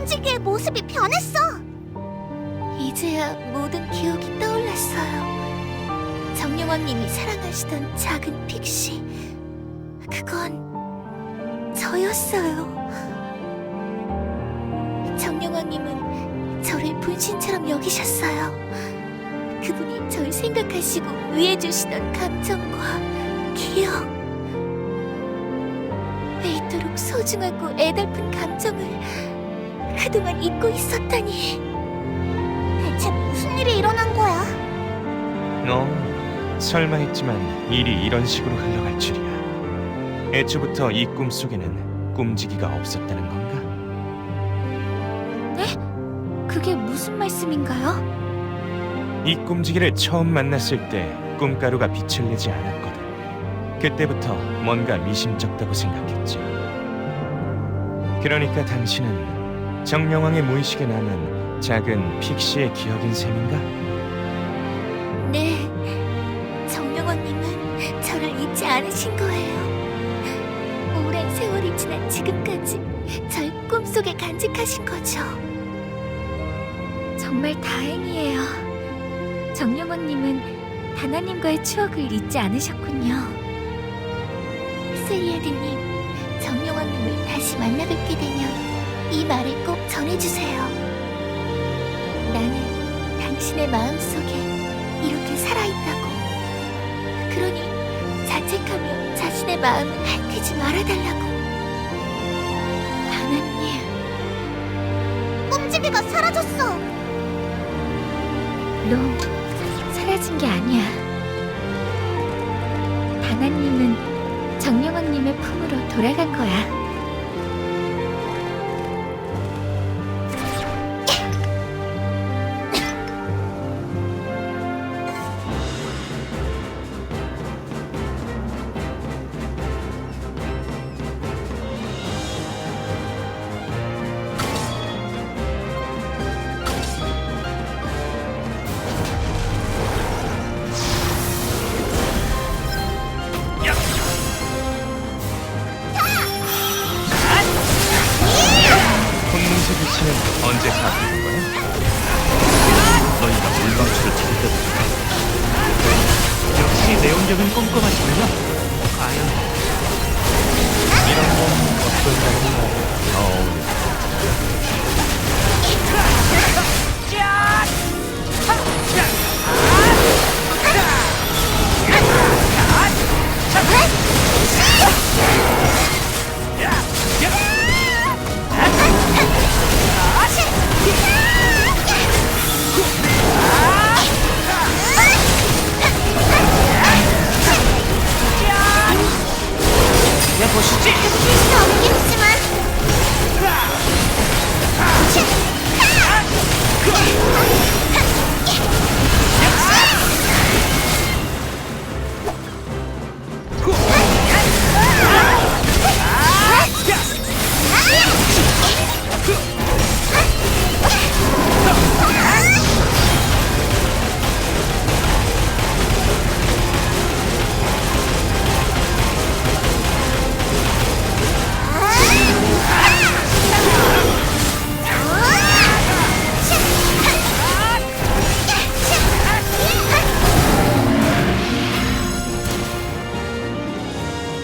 꼼지기의 모습이 변했어. 이제야 모든 기억이 떠올랐어요. 정령왕님이 사랑하시던 작은 픽시, 그건 저였어요. 정령왕님은 저를 분신처럼 여기셨어요. 그분이 절 생각하시고 위해주시던 감정과 기억, 이토록 소중하고 애달픈 감정을 그동안 잊고 있었다니. 대체 무슨 일이 일어난 거야? 설마 했지만 일이 이런 식으로 흘러갈 줄이야. 애초부터 이 꿈속에는 꼼지기가 없었다는 건가? 네? 그게 무슨 말씀인가요? 이 꼼지기를 처음 만났을 때 꿈가루가 빛을 내지 않았거든. 그때부터 뭔가 미심쩍다고 생각했지. 그러니까 당신은 정령왕의 무의식에 남은 작은 픽시의 기억인 셈인가? 네, 정령왕님은 저를 잊지 않으신 거예요. 오랜 세월이 지난 지금까지 절 꿈속에 간직하신 거죠. 정말 다행이에요. 정령왕님은 다나님과의 추억을 잊지 않으셨군요. 세이아드님, 정령왕님을 다시 만나 뵙게 되면 이 말을 꼭 전해주세요. 나는 당신의 마음속에 이렇게 살아있다고. 그러니 자책하며 자신의 마음을 핥히지 말아달라고. 다나님, 꼼지기가 사라졌어. 너 사라진 게 아니야. 다나님은 정령왕님의 품으로 돌아간 거야. 혼문세 빛은 언제 사라진 거야? 너희가 물방울을 찾을 때부터 역시 내용적인 꼼꼼하시군요. 과연 이런 건 어떤 장면이 어울려? 보시지. 이길 수 없겠지만.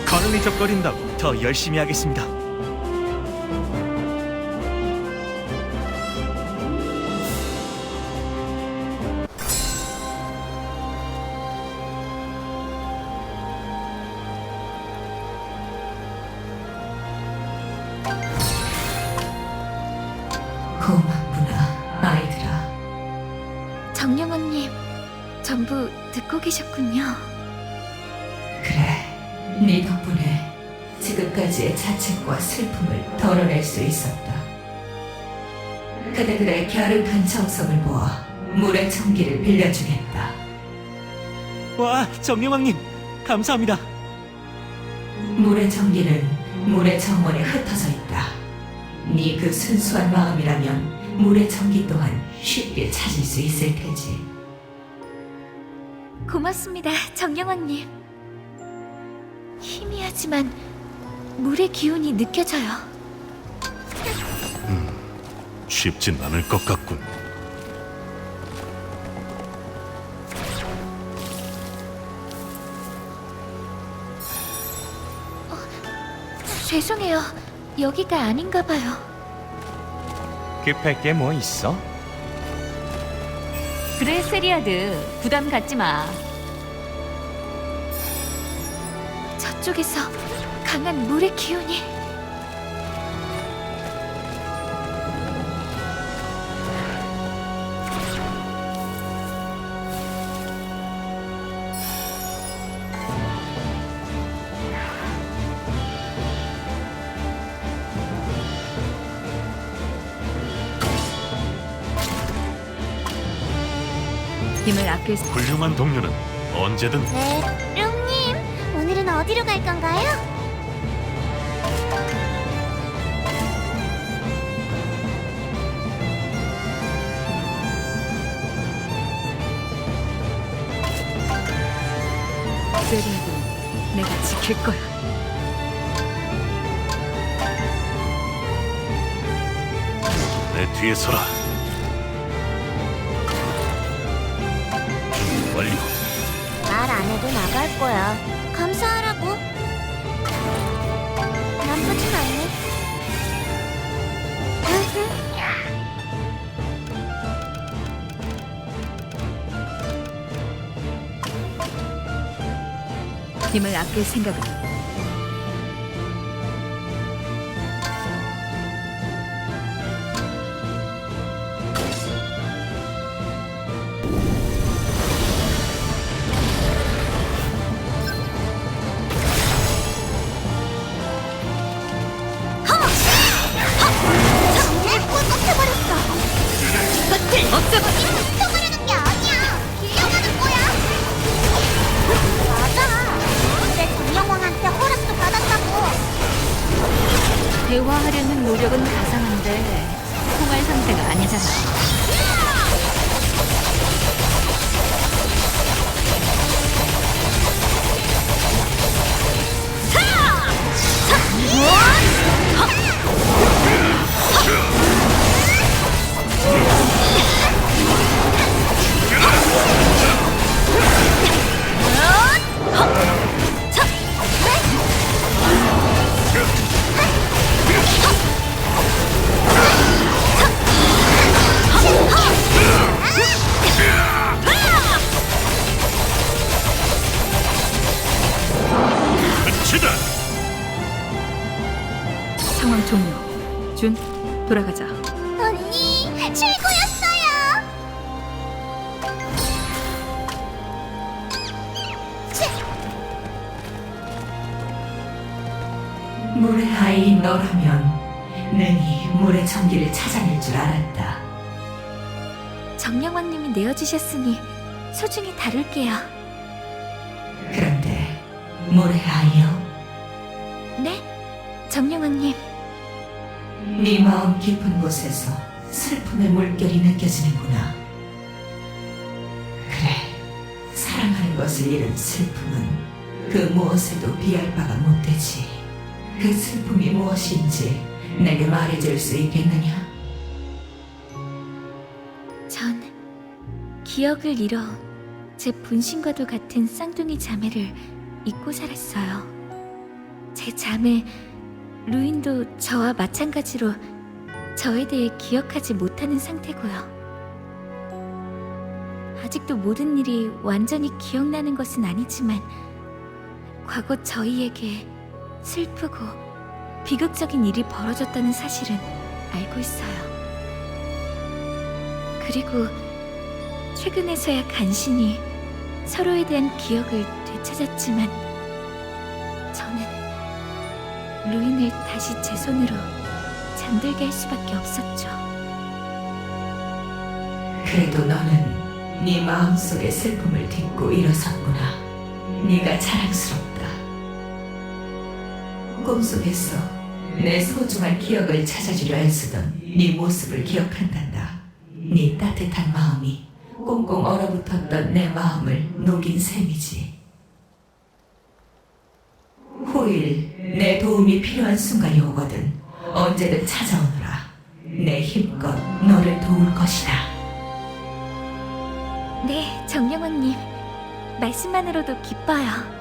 걸음이적거린다고 더 열심히 하겠습니다. 고맙구나, 아이들아. 정령왕님, 전부 듣고 계셨군요. 그래, 네 덕분에 지금까지의 자책과 슬픔을 덜어낼 수 있었다. 그대들의 갸륵한 정성을 모아 물의 청기를 빌려주겠다. 와, 정령왕님, 감사합니다. 물의 청기는 물의 정원에 흩어져 있다. 네 그 순수한 마음이라면 물의 청기 또한 쉽게 찾을 수 있을 테지. 고맙습니다, 정령왕님. 희미하지만 물의 기운이 느껴져요. 쉽진 않을 것 같군. 죄송해요. 여기가 아닌가 봐요. 급할 게 뭐 있어? 그래, 세리아드. 부담 갖지 마. 저쪽에서 강한 물의 기운이. 힘을 아낄 수... 훌륭한 동료는 언제든 네, 룽님, 오늘은 어디로 갈 건가요? 세리아드, 내가 지킬 거야. 내 뒤에 서라. 준비 완료. 말 안 해도 나갈 거야. 감사하라고. 나쁘진 않네. 힘을 아낄 생각은 정말 꿀꺽해버렸어. 이것들 없애버려. 훔쳐가려는 게 아니야. 빌려가는 거야. 맞아. 근데 정령왕한테 허락도 받았다고. 대화하려는 노력은 가상한데 통할 상태가 아니잖아. 끝이다. 상황 종료. 준, 돌아가자. 언니, 최고였어요. 물의 아이인 너라면 능히 물의 전기를 찾아낼 줄 알았다. 정령왕님이 내어주셨으니 소중히 다룰게요. 그런데 물의 아이여, 네, 정령왕님. 네 마음 깊은 곳에서 슬픔의 물결이 느껴지는구나. 그래, 사랑하는 것을 잃은 슬픔은 그 무엇에도 비할 바가 못되지. 그 슬픔이 무엇인지 내게 말해줄 수 있겠느냐? 전 기억을 잃어 제 분신과도 같은 쌍둥이 자매를 잊고 살았어요. 제 자매 루인도 저와 마찬가지로 저에 대해 기억하지 못하는 상태고요. 아직도 모든 일이 완전히 기억나는 것은 아니지만 과거 저희에게 슬프고 비극적인 일이 벌어졌다는 사실은 알고 있어요. 그리고 최근에서야 간신히 서로에 대한 기억을 되찾았지만 저는 루인을 다시 제 손으로 잠들게 할 수밖에 없었죠. 그래도 너는 네 마음속의 슬픔을 딛고 일어섰구나. 네가 자랑스럽다. 꿈속에서 내 소중한 기억을 찾아주려 애쓰던 네 모습을 기억한단다. 네 따뜻한 마음이 꽁꽁 얼어붙었던 내 마음을 녹인 셈이지. 후일 내 도움이 필요한 순간이 오거든 언제든 찾아오너라. 내 힘껏 너를 도울 것이다. 네, 정령왕님. 말씀만으로도 기뻐요.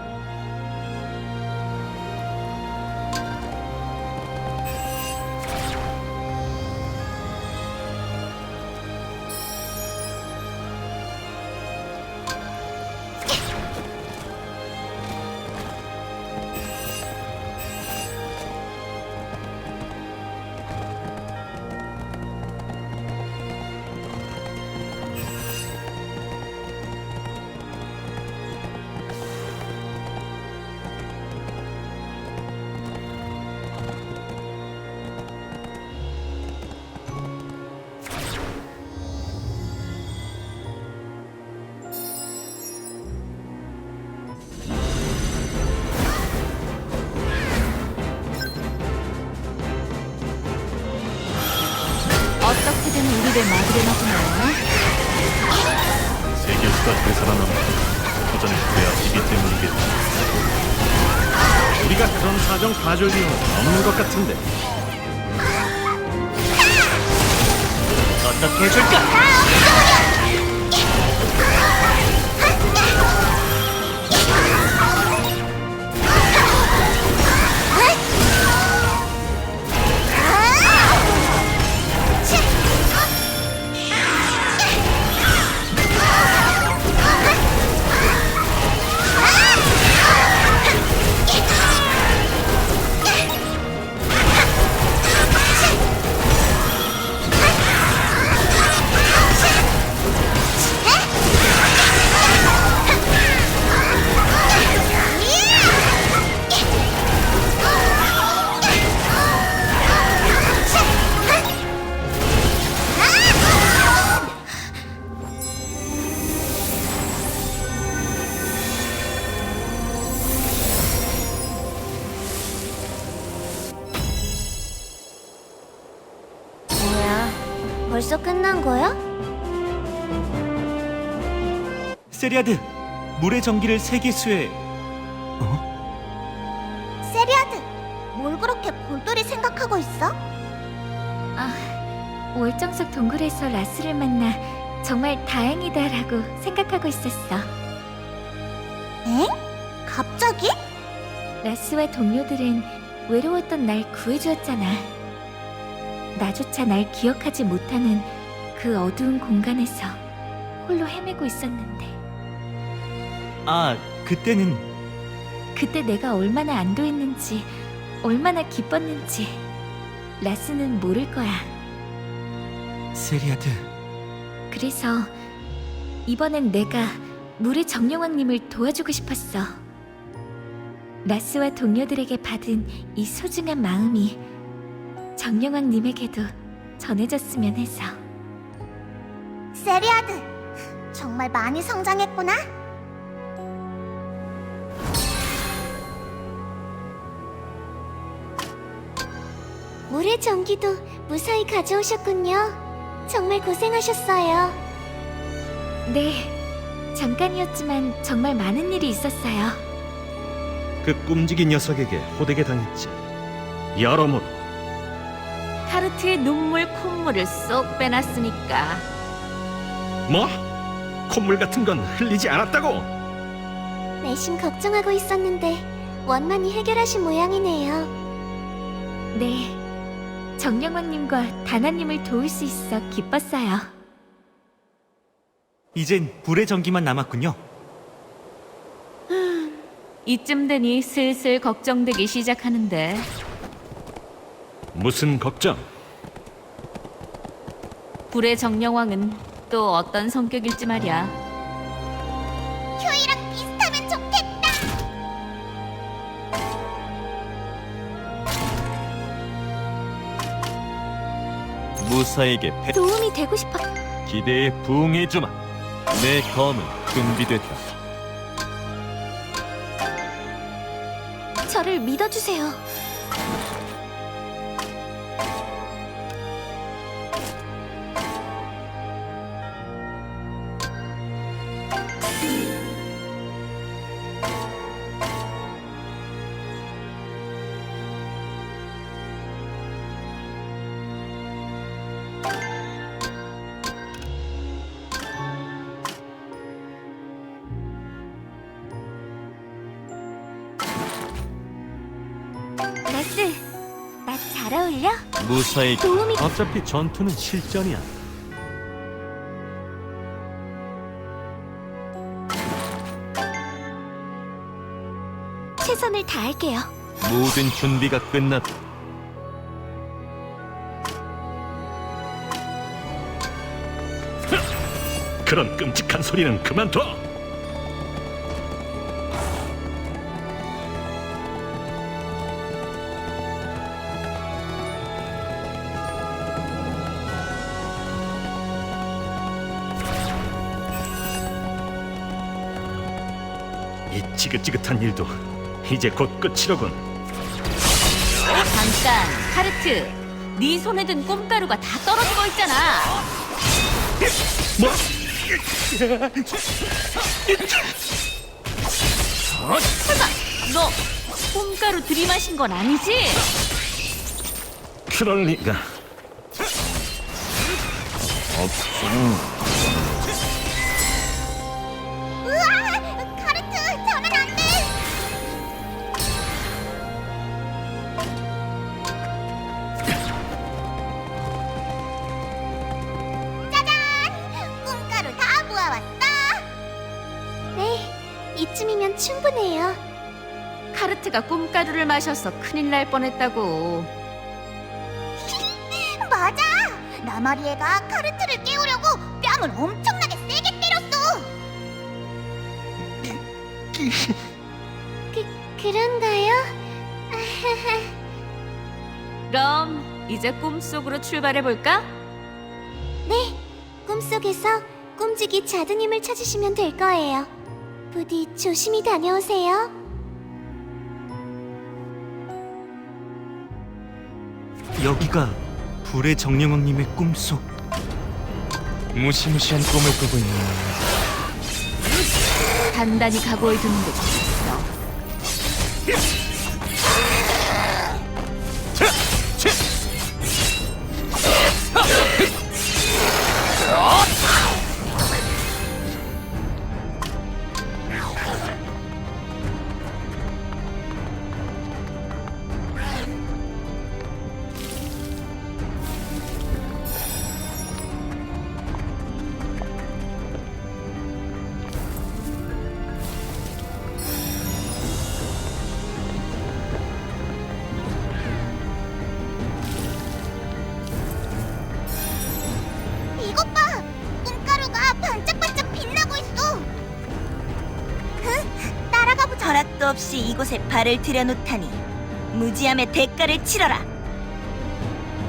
어떻게든 우리를 막으려나 세계수가 되살아남아 도전을 해야 하기 때문이겠다. 우리가 그런 사정 봐줄 이유는 없는 것 같은데. 어떻게 해줄까? 뭐야, 벌써 끝난 거야? 세리아드, 물의 전기를 세계수에 세리아드, 뭘 그렇게 골똘히 생각하고 있어? 월정석 동굴에서 라스를 만나 정말 다행이다라고 생각하고 있었어. 엥? 갑자기? 라스와 동료들은 외로웠던 날 구해주었잖아. 나조차 날 기억하지 못하는 그 어두운 공간에서 홀로 헤매고 있었는데 그때는 그때 내가 얼마나 안도했는지 얼마나 기뻤는지 라스는 모를 거야. 세리아드. 그래서 이번엔 내가 물의 정령왕님을 도와주고 싶었어. 라스와 동료들에게 받은 이 소중한 마음이 정령왕님에게도 전해졌으면 해서. 세리아드, 정말 많이 성장했구나. 물의 전기도 무사히 가져오셨군요. 정말 고생하셨어요. 네, 잠깐이었지만 정말 많은 일이 있었어요. 그 끔찍이 녀석에게 호되게 당했지. 여러모로 카르트의 눈물 콧물을 쏙 빼놨으니까. 뭐? 콧물 같은 건 흘리지 않았다고? 내심 걱정하고 있었는데 원만히 해결하신 모양이네요. 네, 정령왕님과 다나님을 도울 수 있어 기뻤어요. 이젠 불의 전기만 남았군요. 이쯤 되니 슬슬 걱정되기 시작하는데. 무슨 걱정? 불의 정령왕은 또 어떤 성격일지 말이야. 휴이랑 비슷하면 좋겠다. 무사에게 도움이 되고 싶어. 기대에 부응해주마. 내 검은 준비됐다. 저를 믿어주세요. 레스, 나 잘 어울려? 무사히 도움이 어차피 전투는 실전이야. 최선을 다할게요. 모든 준비가 끝났다. 그런 끔찍한 소리는 그만둬. 이 지긋지긋한 일도 이제 곧 끝이로군. 잠깐, 카르트. 네 손에 든 꼼가루가 다 떨어지고 있잖아. 뭐? 설마 너 꼼가루 들이마신 건 아니지? 그럴 리가. 없음. 우와! 카르트, 저는 안 돼! 짜잔! 꿈가루 다 모아왔다! 네, 이쯤이면 충분해요. 카르트가 꼼가루를 마셔서 큰일 날 뻔했다고. 맞아! 나마리에가 카르트를 깨우려고 뺨을 엄청나게 세게 때렸어! 그런가요? 그럼 이제 꿈속으로 출발해볼까? 네, 꿈속에서 꿈지기 자드님을 찾으시면 될 거예요. 부디 조심히 다녀오세요. 여기가 불의 정령왕님의 꿈속. 무시무시한 꿈을 꾸고 있는 단단히 각오해두는 게 좋겠어. 이것 봐! 꿈가루가 반짝반짝 빛나고 있어! 따라가 보자! 허락도 없이 이곳에 발을 들여놓다니 무지함의 대가를 치러라!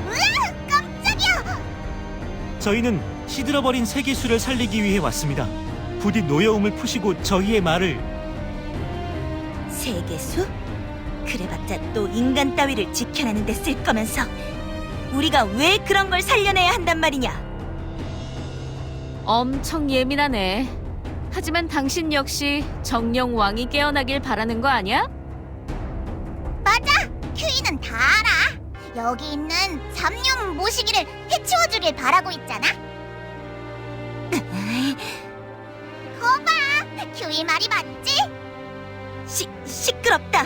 으아! 깜짝이야! 저희는 시들어버린 세계수를 살리기 위해 왔습니다. 부디 노여움을 푸시고 저희의 말을. 세계수? 그래봤자 또 인간 따위를 지켜내는 데 쓸 거면서 우리가 왜 그런 걸 살려내야 한단 말이냐? 엄청 예민하네. 하지만 당신 역시 정령 왕이 깨어나길 바라는 거 아니야? 맞아! 큐이는 다 알아! 여기 있는 삼룡 모시기를 해치워주길 바라고 있잖아? 거봐! 큐이 말이 맞지? 시끄럽다!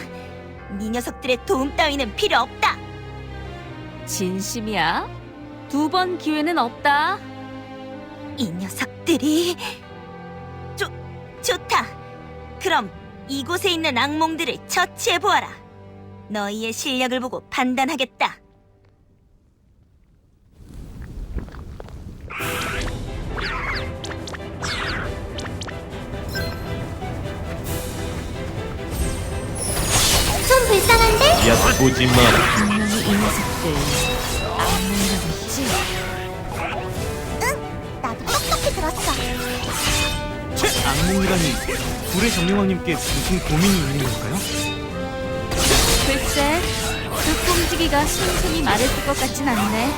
네 녀석들의 도움 따위는 필요 없다! 진심이야? 2번 기회는 없다. 이 녀석들이... 좋다! 그럼 이곳에 있는 악몽들을 처치해보아라! 너희의 실력을 보고 판단하겠다! 좀 불쌍한데? 야, 보지 마. 분명히 이 녀석들 악몽이라고 했지? 응! 나도 똑똑히 들었어! 악몽이라니 불의 정령왕님께 무슨 고민이 있는 걸까요? 글쎄, 그 꿈지기가 순순히 말해줄 것 같진 않네.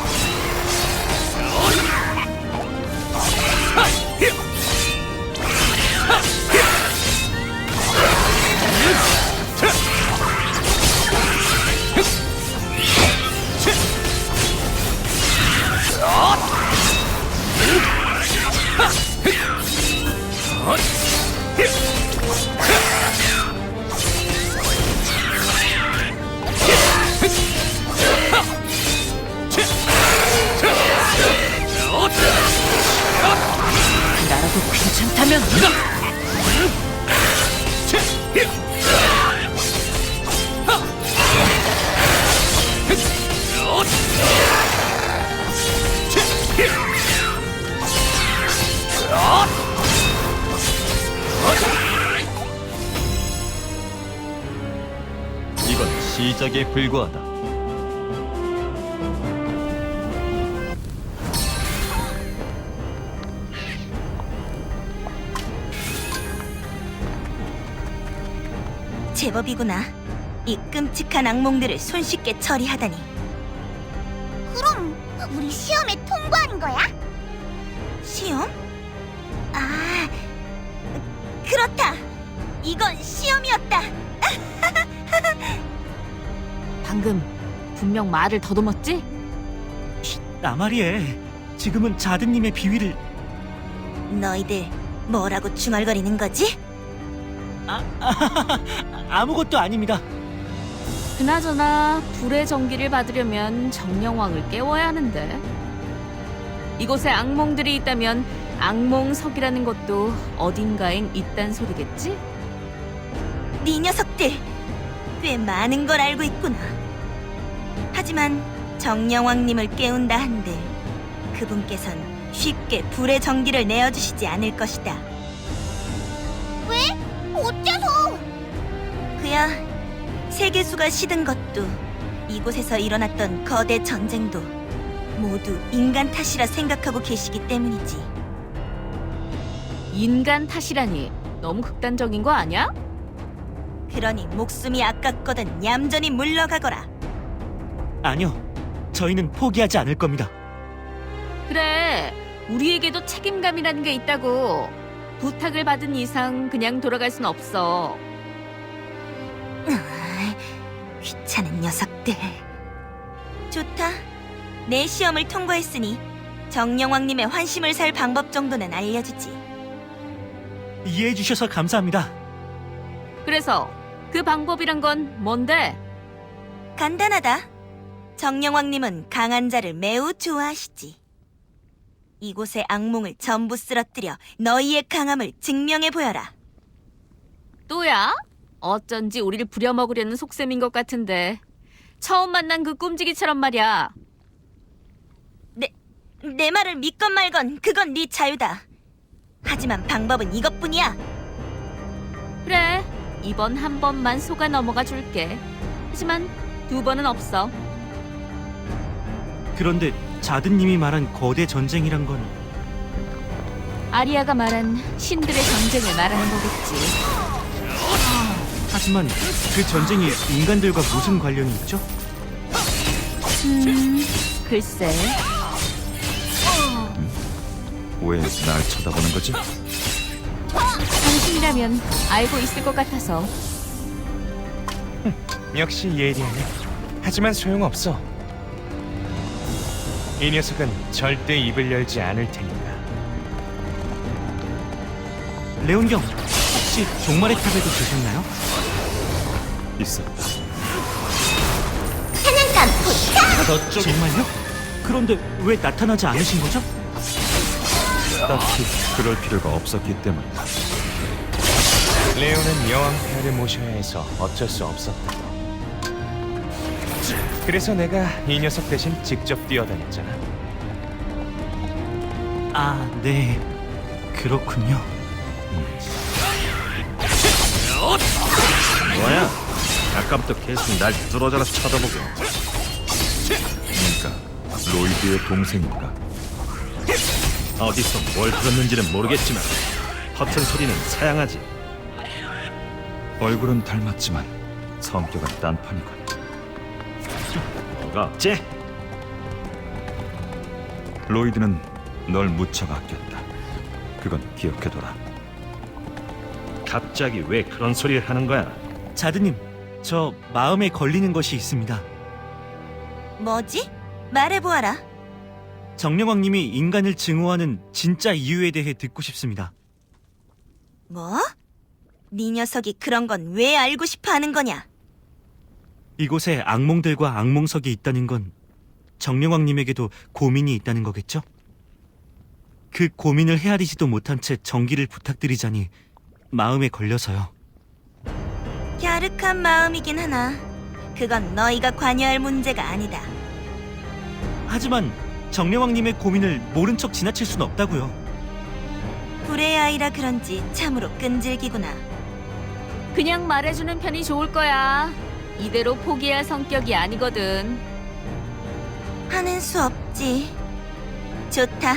반짝이에 불과하다. 제법이구나. 이 끔찍한 악몽들을 손쉽게 처리하다니. 그럼 우리 시험에 통과하는 거야? 시험? 아, 그렇다. 이건 시험이었다. 방금 분명 말을 더듬었지? 나 말이에. 지금은 자드님의 비위를... 너희들 뭐라고 중얼거리는 거지? 아무것도 아닙니다. 그나저나 불의 전기를 받으려면 정령왕을 깨워야 하는데 이곳에 악몽들이 있다면 악몽석이라는 것도 어딘가엔 있단 소리겠지? 네 녀석들 꽤 많은 걸 알고 있구나. 하지만 정령왕님을 깨운다 한들 그분께선 쉽게 불의 전기를 내어주시지 않을 것이다. 왜? 어째서? 그야 세계수가 시든 것도 이곳에서 일어났던 거대 전쟁도 모두 인간 탓이라 생각하고 계시기 때문이지. 인간 탓이라니 너무 극단적인 거 아니야? 그러니 목숨이 아깝거든 얌전히 물러가거라. 아니요. 저희는 포기하지 않을 겁니다. 그래, 우리에게도 책임감이라는 게 있다고. 부탁을 받은 이상 그냥 돌아갈 순 없어. 귀찮은 녀석들. 좋다. 내 시험을 통과했으니 정령왕님의 환심을 살 방법 정도는 알려주지. 이해해 주셔서 감사합니다. 그래서 그 방법이란 건 뭔데? 간단하다. 정령왕님은 강한 자를 매우 좋아하시지. 이곳의 악몽을 전부 쓰러뜨려 너희의 강함을 증명해 보여라. 또야? 어쩐지 우리를 부려먹으려는 속셈인 것 같은데. 처음 만난 그 꿈지기처럼 말이야. 내 말을 믿건 말건 그건 네 자유다. 하지만 방법은 이것뿐이야. 그래, 이번 한 번만 속아 넘어가 줄게. 하지만 두 번은 없어. 그런데 자드님이 말한 거대 전쟁이란 건... 아리아가 말한 신들의 전쟁을 말하는 거겠지. 하지만 그 전쟁이 인간들과 무슨 관련이 있죠? 글쎄. 왜 날 쳐다보는 거지? 당신이라면 알고 있을 것 같아서. 역시 예리하네. 하지만 소용없어. 이 녀석은 절대 입을 열지 않을 테니까. 레온경, 혹시 종말의 탑에도 계셨나요? 있었다. 정말요? 그런데 왜 나타나지 않으신 거죠? 딱히 그럴 필요가 없었기 때문이다. 레오는 여왕 폐하를 모셔야 해서 어쩔 수 없었다고. 그래서 내가 이 녀석 대신 직접 뛰어다녔잖아. 아, 네. 그렇군요. 뭐야? 아까부터 계속 날 뚫어져라 쳐다보고. 그러니까 로이드의 동생인가? 어디서 뭘 들었는지는 모르겠지만 허튼 소리는 사양하지. 얼굴은 닮았지만 성격은 딴판이군. 뭐가 어째? 로이드는 널 무척 아꼈다. 그건 기억해둬라. 갑자기 왜 그런 소리를 하는 거야? 자드님, 저 마음에 걸리는 것이 있습니다. 뭐지? 말해보아라. 정령왕님이 인간을 증오하는 진짜 이유에 대해 듣고 싶습니다. 뭐? 네 녀석이 그런 건 왜 알고 싶어 하는 거냐? 이곳에 악몽들과 악몽석이 있다는 건 정령왕님에게도 고민이 있다는 거겠죠? 그 고민을 헤아리지도 못한 채 정기를 부탁드리자니 마음에 걸려서요. 갸륵한 마음이긴 하나 그건 너희가 관여할 문제가 아니다. 하지만 정령왕님의 고민을 모른 척 지나칠 순 없다고요. 불의 아이라 그런지 참으로 끈질기구나. 그냥 말해주는 편이 좋을 거야. 이대로 포기할 성격이 아니거든. 하는 수 없지. 좋다.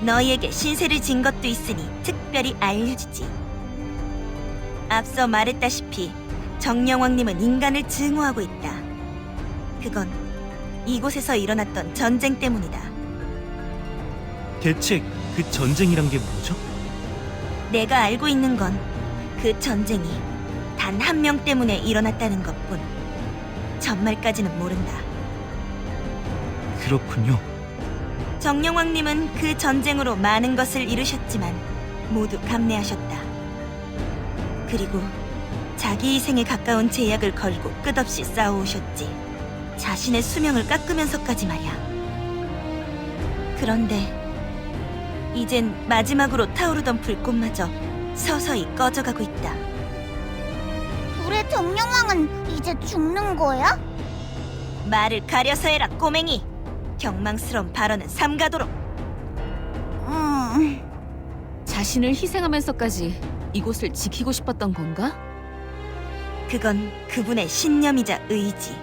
너희에게 신세를 진 것도 있으니 특별히 알려주지. 앞서 말했다시피 정령왕님은 인간을 증오하고 있다. 그건 이곳에서 일어났던 전쟁 때문이다. 대체 그 전쟁이란 게 뭐죠? 내가 알고 있는 건 그 전쟁이 단 한 명 때문에 일어났다는 것뿐. 전말까지는 모른다. 그렇군요. 정령왕님은 그 전쟁으로 많은 것을 이루셨지만 모두 감내하셨다. 그리고 자기 희생에 가까운 제약을 걸고 끝없이 싸워오셨지. 자신의 수명을 깎으면서까지 말이야. 그런데 이젠 마지막으로 타오르던 불꽃마저 서서히 꺼져가고 있다. 불의 정령왕은 이제 죽는 거야? 말을 가려서 해라, 꼬맹이. 경망스러운 발언은 삼가도록. 자신을 희생하면서까지 이곳을 지키고 싶었던 건가? 그건 그분의 신념이자 의지.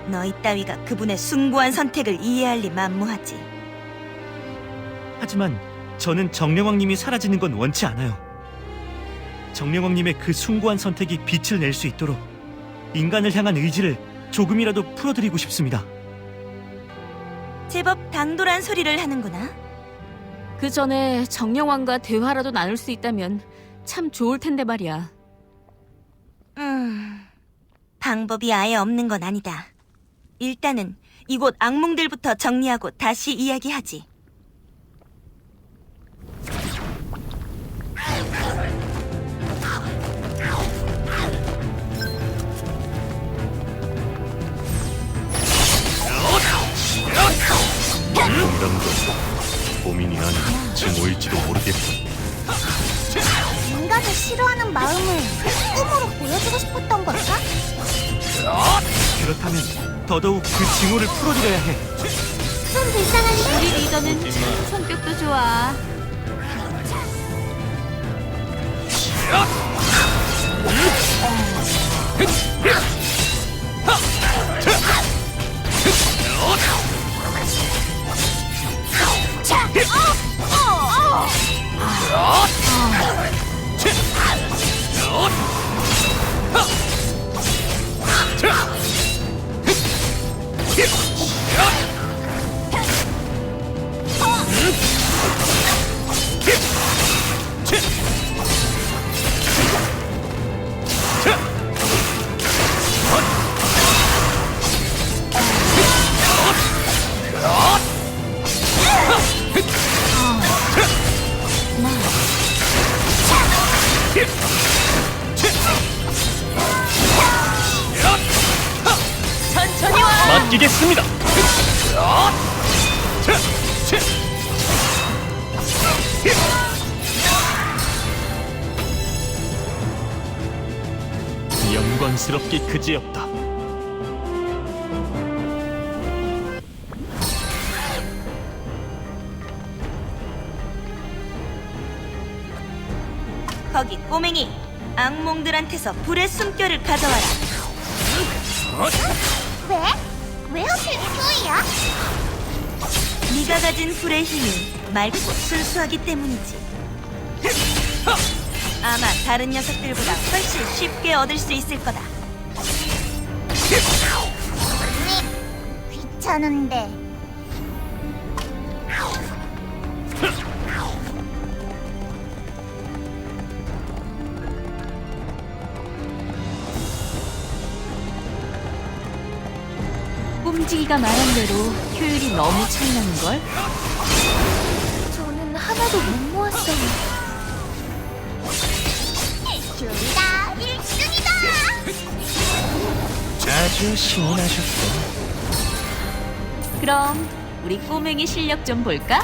너희 따위가 그분의 숭고한 선택을 이해할 리 만무하지. 하지만 저는 정령왕님이 사라지는 건 원치 않아요. 정령왕님의 그 숭고한 선택이 빛을 낼 수 있도록 인간을 향한 의지를 조금이라도 풀어드리고 싶습니다. 제법 당돌한 소리를 하는구나. 그 전에 정령왕과 대화라도 나눌 수 있다면 참 좋을 텐데 말이야. 방법이 아예 없는 건 아니다. 일단은 이곳 악몽들부터 정리하고 다시 이야기하지. 농담도 고민이 아닌 증오일지도 모르겠군. 인간을 싫어하는 마음을 꿈으로 보여주고 싶었던 걸까? 그렇다면 더더욱 그 징후를 풀어드려야 해. 좀 불쌍한 우리 리더는 참 성격도 좋아. 맡기겠습니다. 영광스럽기 그지없다. 거기 꼬맹이, 악몽들한테서 불의 숨결을 가져와라. 왜? 왜 하필 큐이야? 네가 가진 불의 힘이 맑고 순수하기 때문이지. 아마 다른 녀석들보다 훨씬 쉽게 얻을 수 있을 거다. 귀찮은데. 꼼지기가 말한 대로 효율이 너무 차이나는걸? 저는 하나도 못 모았어요. 큐이다 1등이다! 아주 시원하셨고. 그럼 우리 꼬맹이 실력 좀 볼까?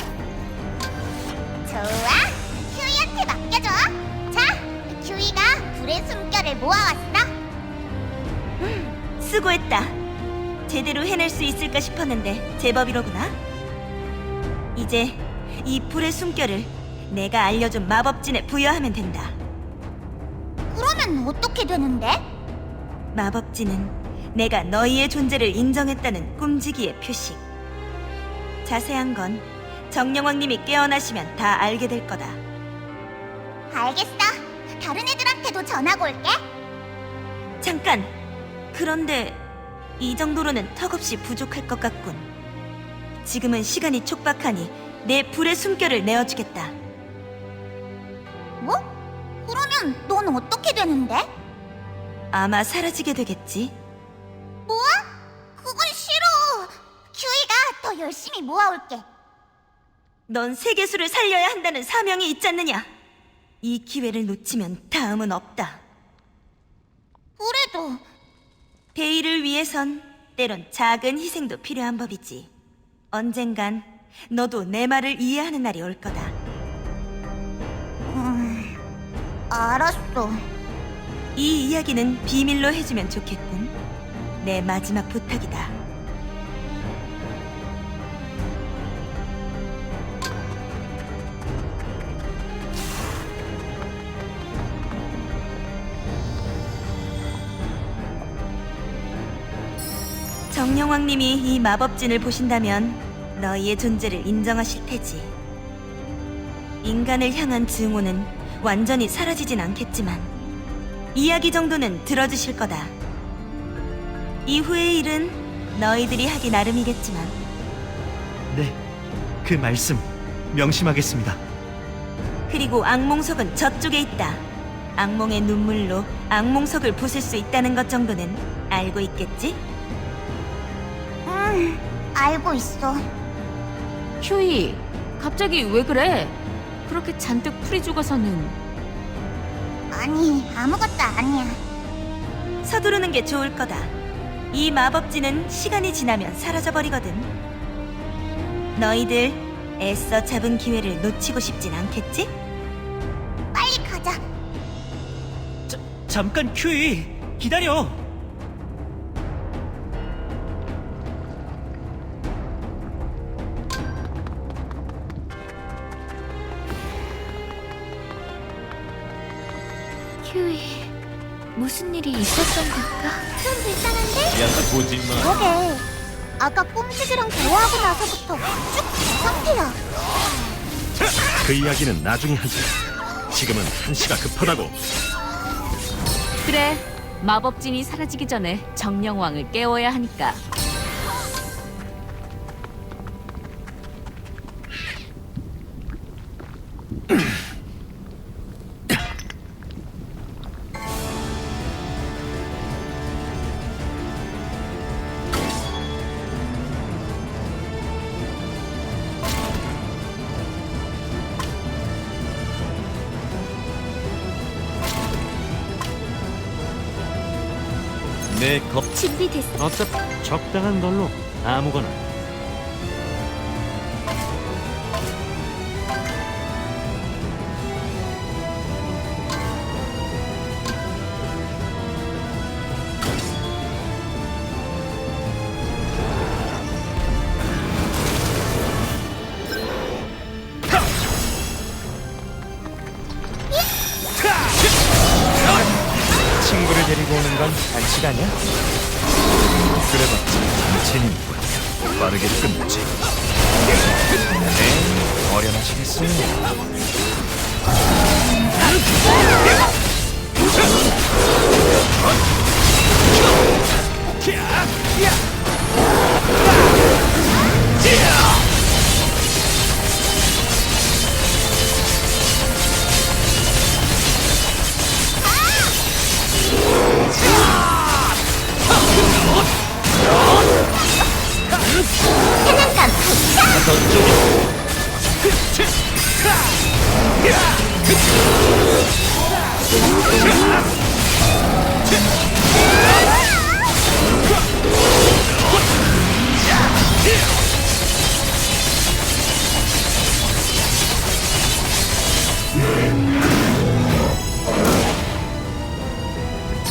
좋아, 큐이한테 맡겨줘. 자, 큐이가 불의 숨결을 모아왔어. 수고했다. 제대로 해낼 수 있을까 싶었는데 제법이로구나. 이제 이 불의 숨결을 내가 알려준 마법진에 부여하면 된다. 그러면 어떻게 되는데? 마법진은 내가 너희의 존재를 인정했다는 꿈지기의 표식. 자세한 건 정령왕님이 깨어나시면 다 알게 될 거다. 알겠어. 다른 애들한테도 전하고 올게. 잠깐! 그런데 이 정도로는 턱없이 부족할 것 같군. 지금은 시간이 촉박하니 내 불의 숨결을 내어주겠다. 뭐? 그러면 넌 어떻게 되는데? 아마 사라지게 되겠지. 뭐? 그건 싫어. 큐이가 더 열심히 모아올게. 넌 세계수를 살려야 한다는 사명이 있지 않느냐? 이 기회를 놓치면 다음은 없다. 그래도 대의를 위해선 때론 작은 희생도 필요한 법이지. 언젠간 너도 내 말을 이해하는 날이 올 거다. 알았어. 이 이야기는 비밀로 해주면 좋겠군. 내 마지막 부탁이다. 정령왕님이 이 마법진을 보신다면 너희의 존재를 인정하실 테지. 인간을 향한 증오는 완전히 사라지진 않겠지만 이야기 정도는 들어주실 거다. 이후의 일은 너희들이 하기 나름이겠지만. 네, 그 말씀 명심하겠습니다. 그리고 악몽석은 저쪽에 있다. 악몽의 눈물로 악몽석을 부술 수 있다는 것 정도는 알고 있겠지? 알고 있어. 큐이, 갑자기 왜 그래? 그렇게 잔뜩 풀이 죽어서는. 아니, 아무것도 아니야. 서두르는 게 좋을 거다. 이 마법진은 시간이 지나면 사라져버리거든. 너희들 애써 잡은 기회를 놓치고 싶진 않겠지? 빨리 가자. 잠깐 큐이 기다려. 큐이, 무슨 일이 있었던 걸까? 좀 불쌍한데? 야, 보지 마. 그러게. 아까 꼼지기랑 대화하고 나서부터 쭉 그 상태야. 그 이야기는 나중에 하자. 지금은 한시가 급하다고. 그래, 마법진이 사라지기 전에 정령왕을 깨워야 하니까. 내 겁. 준비됐어. 어차피 적당한 걸로 아무거나. 친구를 데리고 오는 건 반칙 아니야? 그래봤자 단체니까 빠르게 끝내지. 어련하시겠어요.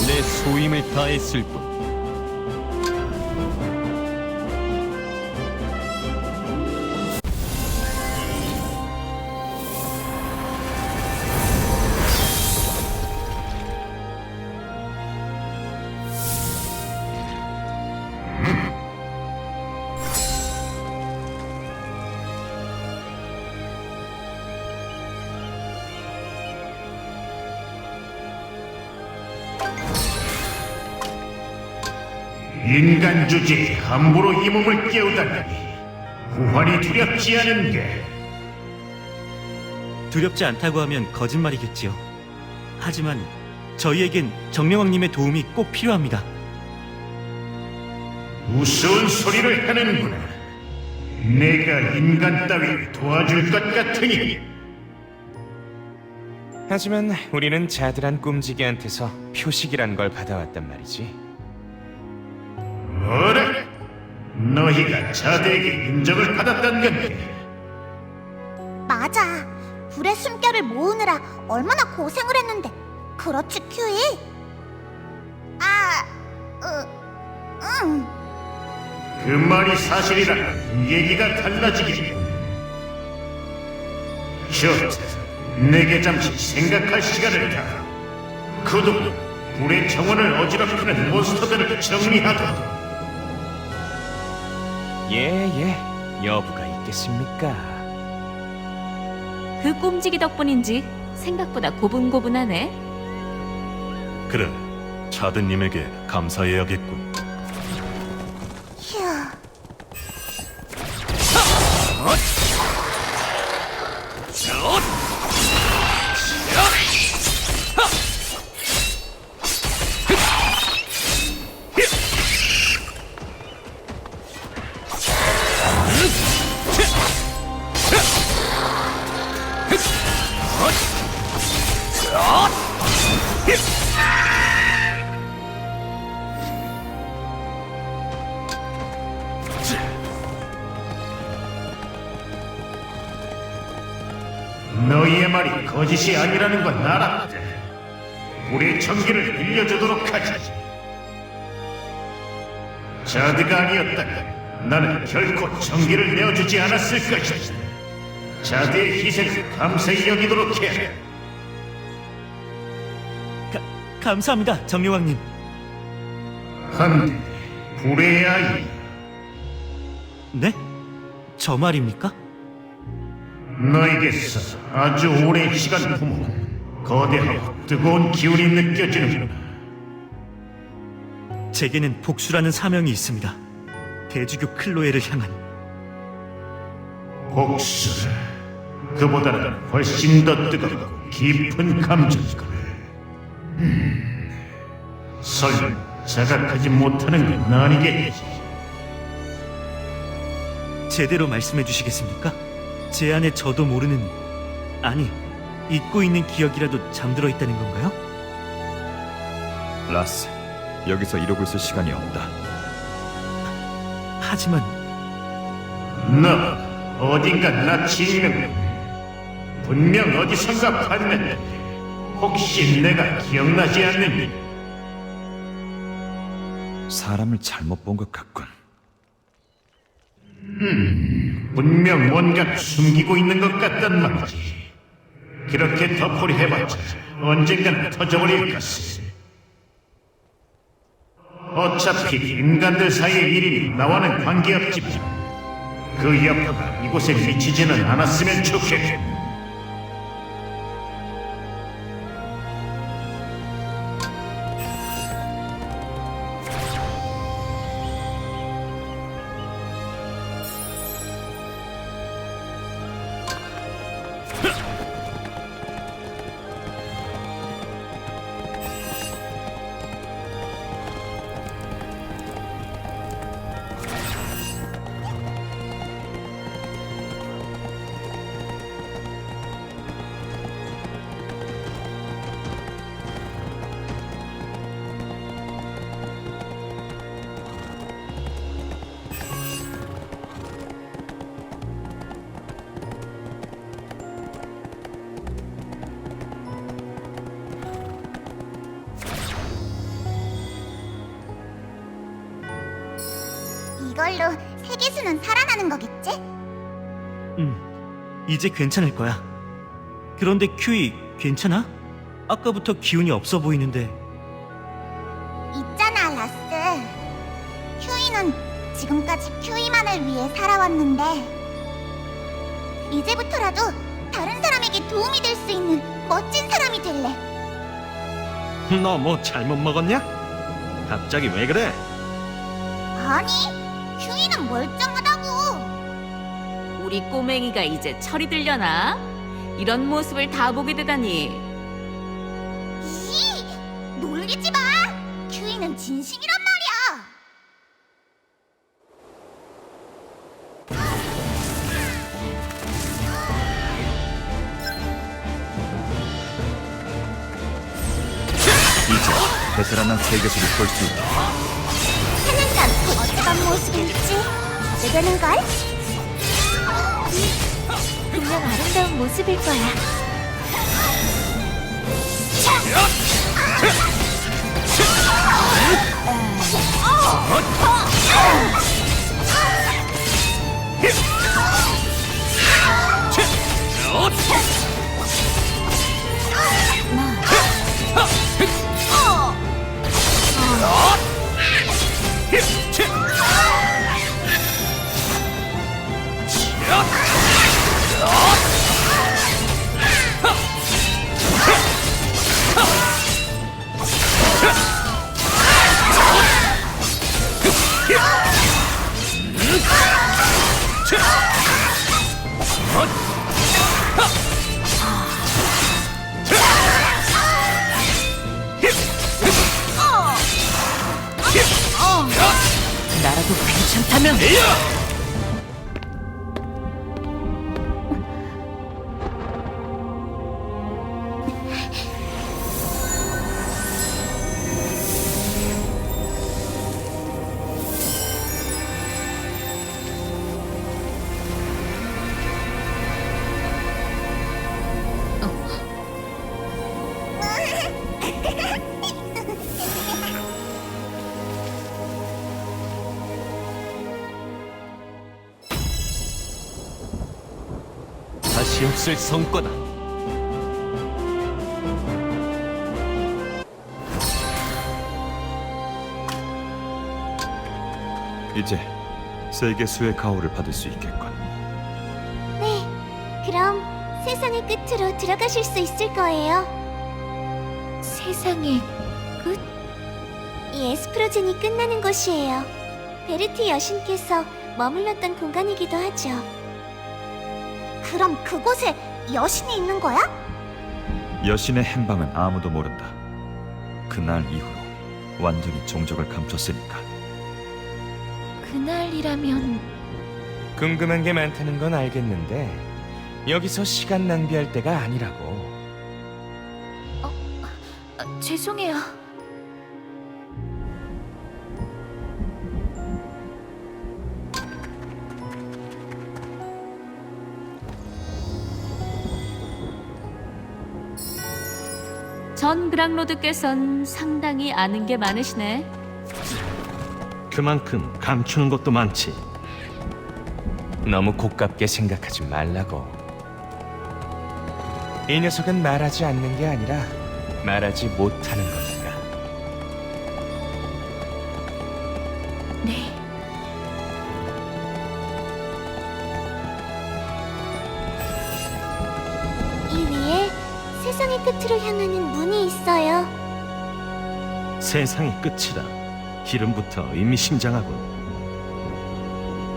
내 소임을 다했을 뿐. 인간 주제에 함부로 이 몸을 깨우다니 후환이 두렵지 않은 게. 두렵지 않다고 하면 거짓말이겠지요. 하지만 저희에겐 정령왕님의 도움이 꼭 필요합니다. 우스운 소리를 하는구나. 내가 인간 따위 도와줄 것 같으니. 하지만 우리는 자들한 꼼지기한테서 표식이란 걸 받아왔단 말이지. 뭐라? 너희가 자대에게 인정을 받았단 건데. 맞아. 불의 숨결을 모으느라 얼마나 고생을 했는데. 그렇지, 큐이? 응. 그 말이 사실이라면 얘기가 달라지겠군. 좋다. 내게 잠시 생각할 시간을 다. 그동안 불의 정원을 어지럽히는 몬스터들을 정리하도록. 예, 여부가 있겠습니까? 그 꼼지기 덕분인지 생각보다 고분고분하네. 그래, 차드님에게 감사해야겠군. 휴. 너희의 말이 거짓이 아니라는 건 알았다. 불의 전기를 빌려주도록 하지. 자드가 아니었다면 나는 결코 전기를 내어주지 않았을 것이다. 자드의 희생을 감사히 여기도록 해. 감사합니다, 정령왕님. 한데 불의 아이, 네? 저 말입니까? 너에게서 아주 오랜 시간 품은 거대하고 뜨거운 기운이 느껴지는구나. 제게는 복수라는 사명이 있습니다. 대주교 클로에를 향한. 복수, 그보다는 훨씬 더 뜨겁고 깊은 감정이군. 설마 자각하지 못하는 건 아니겠지. 제대로 말씀해 주시겠습니까? 제 안에 저도 모르는, 아니, 잊고 있는 기억이라도 잠들어 있다는 건가요? 라스, 여기서 이러고 있을 시간이 없다. 하지만 너 어딘가 낯이 있는 분명 어디선가 봤는데 혹시 내가 기억나지 않느니? 사람을 잘못 본 것 같군. 분명 뭔가 숨기고 있는 것 같단 말이지. 그렇게 덮으려 해봤자 언젠가는 터져버릴 것을. 어차피 인간들 사이의 일이니 나와는 관계없지만 그 여파가 이곳에 미치지는 않았으면 좋겠고. 이걸로 세계수는 살아나는 거겠지? 이제 괜찮을 거야. 그런데 큐이, 괜찮아? 아까부터 기운이 없어 보이는데. 있잖아, 라스. 큐이는 지금까지 큐이만을 위해 살아왔는데 이제부터라도 다른 사람에게 도움이 될 수 있는 멋진 사람이 될래. 너 뭐 잘못 먹었냐? 갑자기 왜 그래? 아니, 큐이는 멀쩡하다고. 우리 꼬맹이가 이제 철이 들려나? 이런 모습을 다 보게 되다니. 이, 놀리지 마. 큐이는 진심이란 말이야. 이제 베테랑한 세계수를 볼 수 있다. 하는 건 어떤 모습일지 기대되는걸? 분명 아름다운 모습일 거야. 나라도 괜찮다면. 다시 없을 성과다. 이제 세계수의 가호를 받을 수 있겠군. 네, 그럼 세상의 끝으로 들어가실 수 있을 거예요. 세상의 끝? 이 에스프로젠이 끝나는 곳이에요. 베르티 여신께서 머물렀던 공간이기도 하죠. 그럼 그곳에 여신이 있는 거야? 여신의 행방은 아무도 모른다. 그날 이후로 완전히 종적을 감췄으니까. 그날이라면 궁금한 게 많다는 건 알겠는데 여기서 시간 낭비할 때가 아니라고. 죄송해요. 전 그랑로드께선 상당히 아는 게 많으시네. 그만큼 감추는 것도 많지. 너무 고깝게 생각하지 말라고. 이 녀석은 말하지 않는 게 아니라 말하지 못하는 거니까. 네. 이 위에 세상의 끝으로 향하는 문이 있어요. 세상의 끝이라. 이름부터 의미심장하군.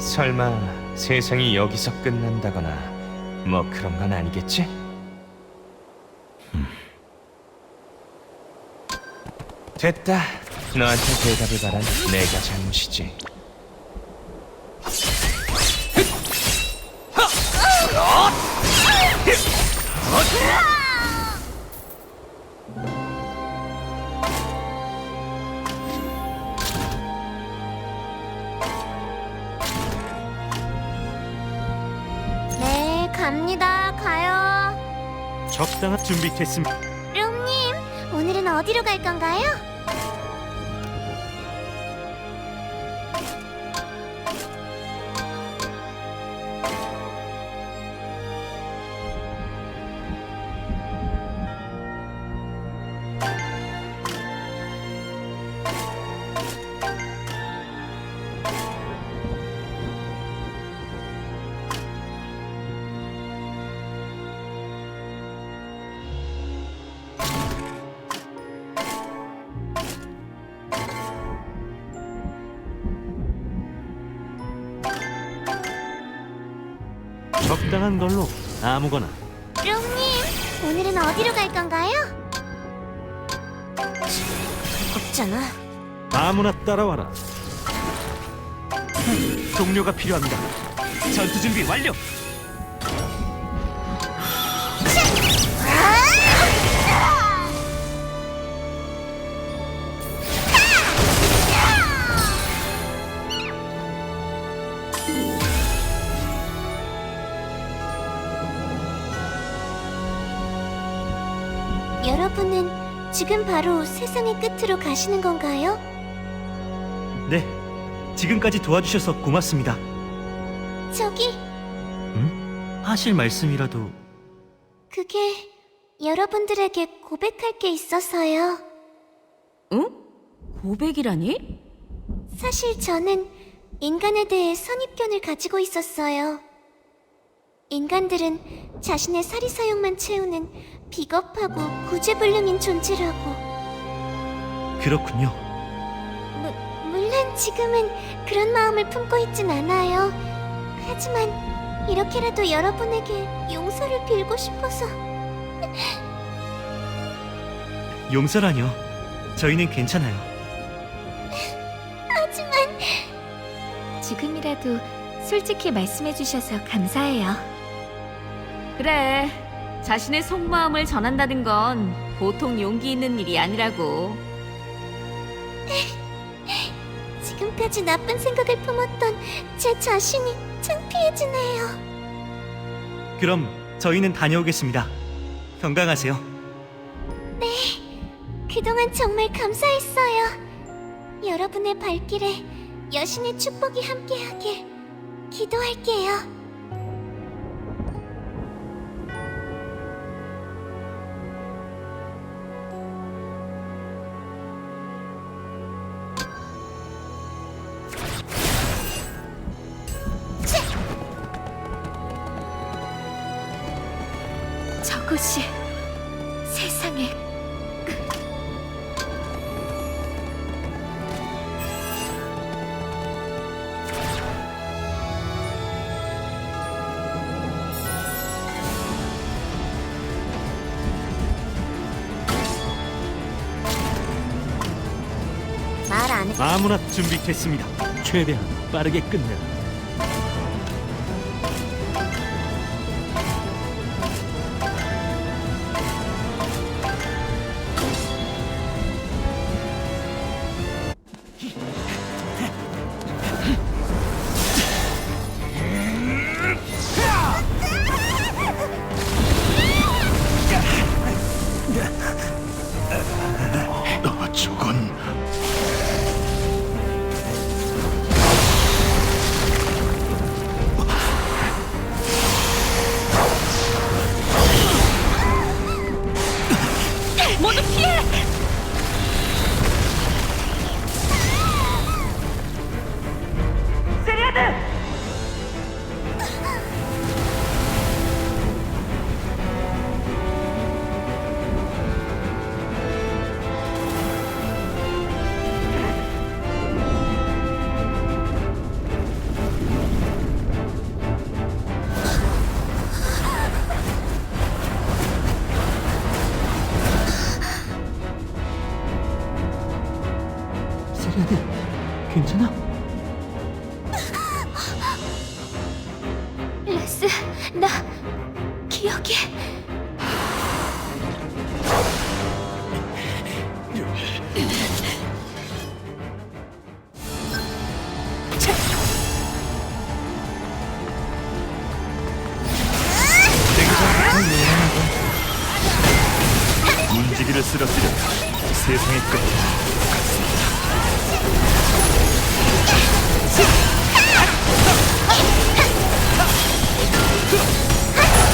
설마 세상이 여기서 끝난다거나 뭐 그런 건 아니겠지? 됐다. 너한테 대답을 바란 내가 잘못이지. 네, 갑니다. 가요. 적당한 준비 됐습니다. 룸님, 오늘은 어디로 갈 건가요? 적당한 걸로 아무거나. 룡님, 오늘은 어디로 갈 건가요? 없잖아. 아무나 따라와라. 동료가 필요합니다. 전투 준비 완료. 여러분은 지금 바로 세상의 끝으로 가시는 건가요? 네, 지금까지 도와주셔서 고맙습니다. 저기, 하실 말씀이라도. 그게 여러분들에게 고백할 게 있어서요. 응? 고백이라니? 사실 저는 인간에 대해 선입견을 가지고 있었어요. 인간들은 자신의 사리사욕만 채우는 비겁하고 구제불능인 존재라고. 그렇군요. 물론 지금은 그런 마음을 품고 있진 않아요. 하지만 이렇게라도 여러분에게 용서를 빌고 싶어서. 용서라뇨. 저희는 괜찮아요. 하지만 지금이라도 솔직히 말씀해주셔서 감사해요. 그래, 자신의 속마음을 전한다는 건 보통 용기 있는 일이 아니라고. 지금까지 나쁜 생각을 품었던 제 자신이 창피해지네요. 그럼 저희는 다녀오겠습니다. 건강하세요. 네, 그동안 정말 감사했어요. 여러분의 발길에 여신의 축복이 함께하길 기도할게요. 저것이 세상에 말 안 해. 아무나 준비됐습니다. 최대한 빠르게 끝내라. 저건 모두 피해! 괜찮아? 레스, 나 기억이 문지기를 쓰러뜨려 세상의 끝.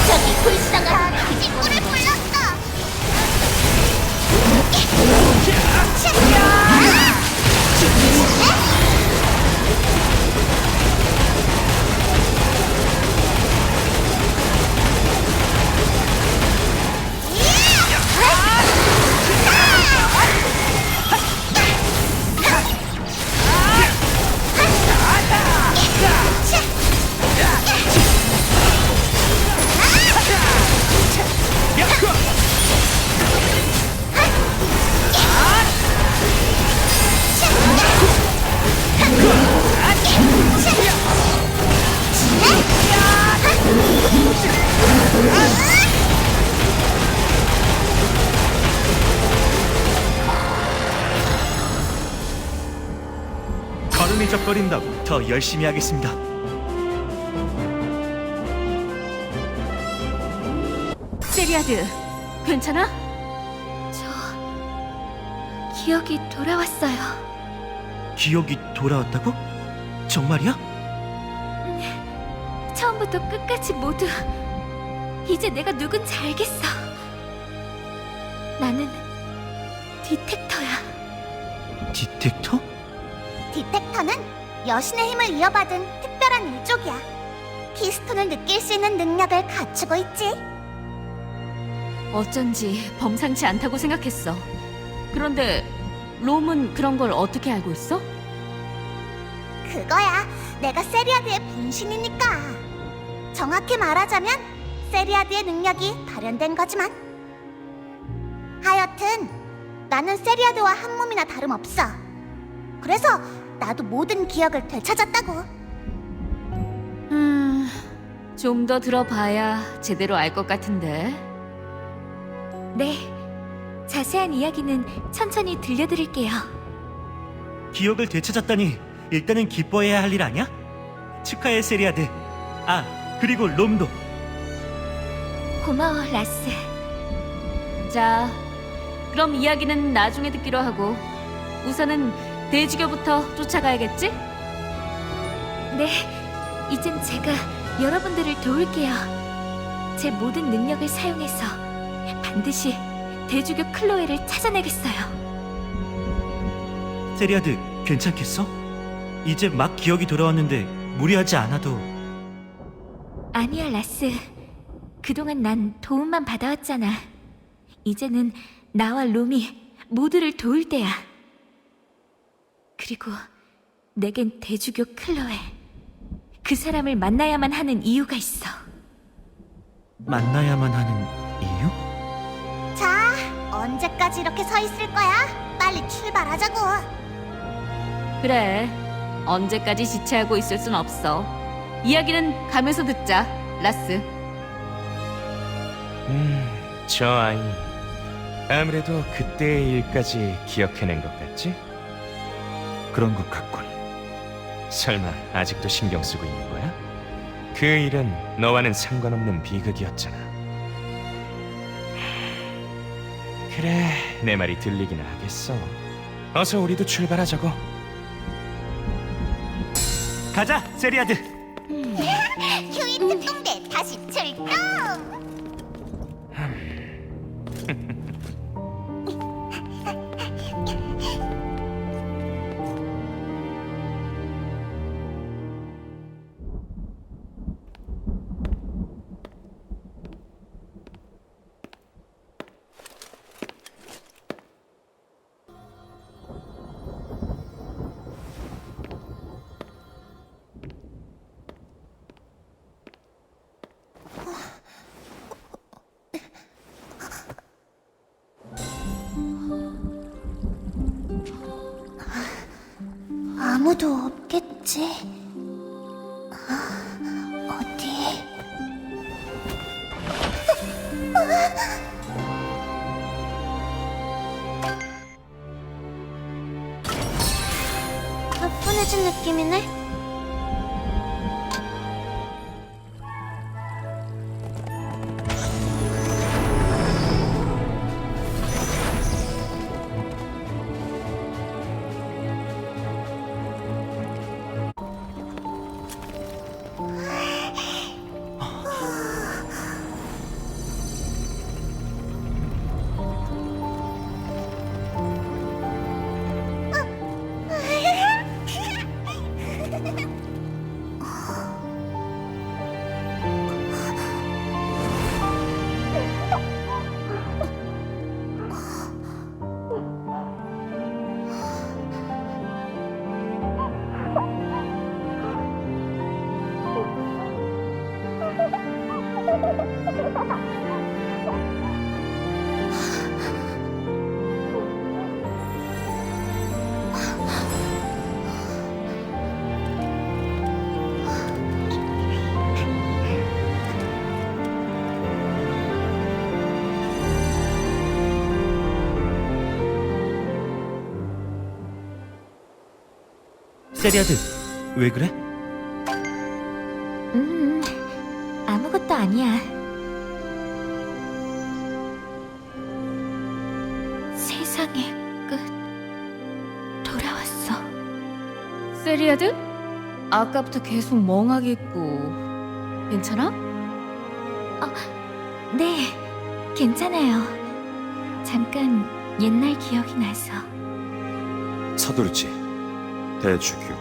저기 불쌍한 뒷골을 불렀어. 삐걱거린다고. 더 열심히 하겠습니다. 세리아드, 괜찮아? 저 기억이 돌아왔어요. 기억이 돌아왔다고? 정말이야? 처음부터 끝까지 모두 이제 내가 누군지 알겠어. 나는 디텍터야. 디텍터? 디텍터는 여신의 힘을 이어받은 특별한 일족이야. 키스톤을 느낄 수 있는 능력을 갖추고 있지. 어쩐지 범상치 않다고 생각했어. 그런데 롬은 그런 걸 어떻게 알고 있어? 그거야, 내가 세리아드의 분신이니까. 정확히 말하자면 세리아드의 능력이 발현된 거지만. 하여튼 나는 세리아드와 한 몸이나 다름없어. 그래서 나도 모든 기억을 되찾았다고. 좀 더 들어봐야 제대로 알 것 같은데. 네. 자세한 이야기는 천천히 들려드릴게요. 기억을 되찾았다니 일단은 기뻐해야 할 일 아니야? 축하해, 세리아드. 아, 그리고 롬도. 고마워, 라스. 자, 그럼 이야기는 나중에 듣기로 하고 우선은 대주교부터 쫓아가야겠지? 네. 이젠 제가 여러분들을 도울게요. 제 모든 능력을 사용해서 반드시 대주교 클로에를 찾아내겠어요. 세리아드, 괜찮겠어? 이제 막 기억이 돌아왔는데 무리하지 않아도. 아니야, 라스. 그동안 난 도움만 받아왔잖아. 이제는 나와 롬이 모두를 도울 때야. 그리고 내겐 대주교 클로에, 그 사람을 만나야만 하는 이유가 있어. 만나야만 하는 이유? 자, 언제까지 이렇게 서 있을 거야? 빨리 출발하자고. 그래, 언제까지 지체하고 있을 순 없어. 이야기는 가면서 듣자, 라스. 저 아이. 아무래도 그때의 일까지 기억해낸 것 같지? 그런 것 같군. 설마 아직도 신경 쓰고 있는 거야? 그 일은 너와는 상관없는 비극이었잖아. 그래, 내 말이 들리긴 하겠어. 어서 우리도 출발하자고. 가자, 세리아드. 휴이 특공대 다시 출동. 아무도 없겠지. 어디? 가뿐해진 느낌이네. 세리아드, 왜 그래? 아무것도 아니야. 세상의 끝. 돌아왔어. 세리아드? 아까부터 계속 멍하게 있고 괜찮아? 네, 괜찮아요. 잠깐 옛날 기억이 나서. 서두르지. 대주교.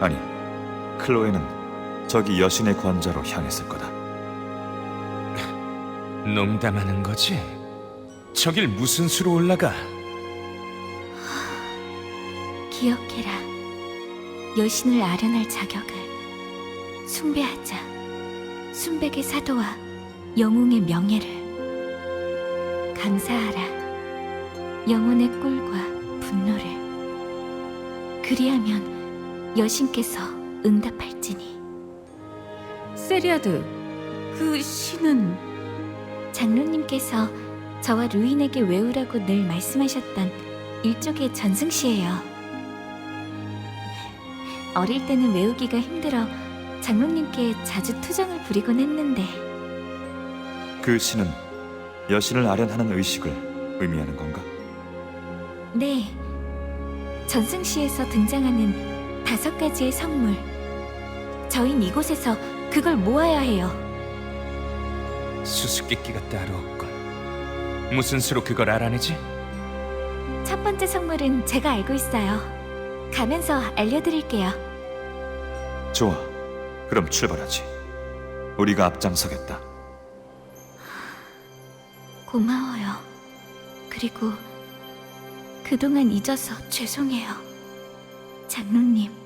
아니, 클로에는 저기 여신의 권자로 향했을 거다. 농담하는 거지? 저길 무슨 수로 올라가? 기억해라. 여신을 아련할 자격을 숭배하자. 순백의 사도와 영웅의 명예를 감사하라. 영혼의 꿀과 분노를. 그리하면 여신께서 응답할지니. 세리아드, 그 시는 장로님께서 저와 루인에게 외우라고 늘 말씀하셨던 일종의 전승시예요. 어릴 때는 외우기가 힘들어 장로님께 자주 투정을 부리곤 했는데. 그 시는 여신을 아련하는 의식을 의미하는 건가? 네, 전승시에서 등장하는 5가지의 성물. 저흰 이곳에서 그걸 모아야 해요. 수수께끼가 따로 없건. 무슨 수로 그걸 알아내지? 첫 번째 성물은 제가 알고 있어요. 가면서 알려드릴게요. 좋아. 그럼 출발하지. 우리가 앞장서겠다. 고마워요. 그리고 그동안 잊어서 죄송해요. 장로님.